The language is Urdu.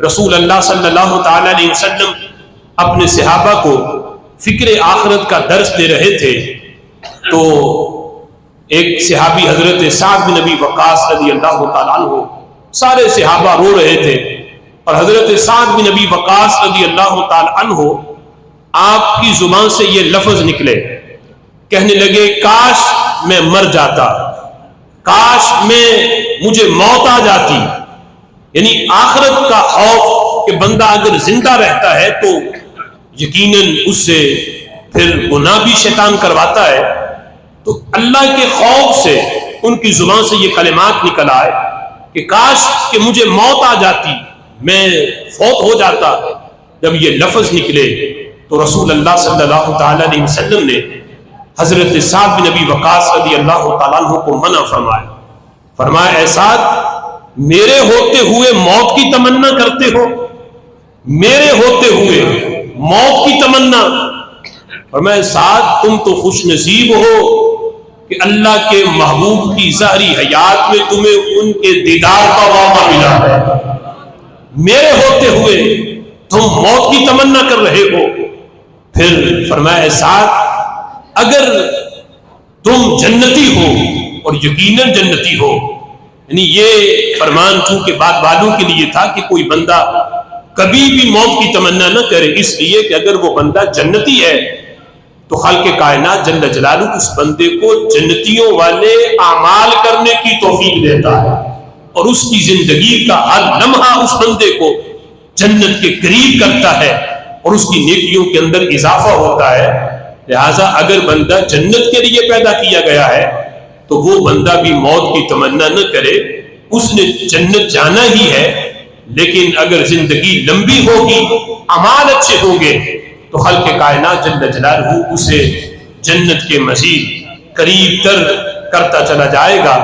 رسول اللہ صلی اللہ تعالی علیہ وسلم اپنے صحابہ کو فکر آخرت کا درس دے رہے تھے تو ایک صحابی حضرت سعد بن ابی وقاص رضی اللہ تعالیٰ عنہ، سارے صحابہ رو رہے تھے اور حضرت سعد بن ابی وقاص رضی اللہ تعالیٰ عنہ آپ کی زبان سے یہ لفظ نکلے، کہنے لگے کاش میں مر جاتا، کاش مجھے موت آ جاتی۔ یعنی آخرت کا خوف کہ بندہ اگر زندہ رہتا ہے تو یقیناً اس سے پھر گناہ بھی شیطان کرواتا ہے، تو اللہ کے خوف سے ان کی زبان سے یہ کلمات نکل آئے کہ کاش کہ مجھے موت آ جاتی، میں فوت ہو جاتا۔ جب یہ لفظ نکلے تو رسول اللہ صلی اللہ تعالی علیہ وسلم نے حضرت سعد بن ابی وقاص رضی اللہ تعالیٰ عنہ کو منع فرمایا اے سعد، میرے ہوتے ہوئے موت کی تمنا کرتے ہو؟ میرے ہوتے ہوئے موت کی تمنا؟ فرمایا سعد تم تو خوش نصیب ہو کہ اللہ کے محبوب کی ظاہری حیات میں تمہیں ان کے دیدار کا موقع ملا ہے، میرے ہوتے ہوئے تم موت کی تمنا کر رہے ہو۔ پھر فرمایا سعد اگر تم جنتی ہو، اور یقیناً جنتی ہو، یعنی یہ فرمان چونکہ بعد والوں کے لیے تھا کہ کوئی بندہ کبھی بھی موت کی تمنا نہ کرے، اس لیے کہ اگر وہ بندہ جنتی ہے تو خالق کائنات جل جلالہ اس بندے کو جنتیوں والے اعمال کرنے کی توفیق دیتا ہے، اور اس کی زندگی کا ہر لمحہ اس بندے کو جنت کے قریب کرتا ہے اور اس کی نیکیوں کے اندر اضافہ ہوتا ہے۔ لہٰذا اگر بندہ جنت کے لیے پیدا کیا گیا ہے تو وہ بندہ بھی موت کی تمنا نہ کرے، اس نے جنت جانا ہی ہے، لیکن اگر زندگی لمبی ہوگی، اعمال اچھے ہوں گے تو خالق کائنات جل جلالہ اسے جنت کے مزید قریب تر کرتا چلا جائے گا۔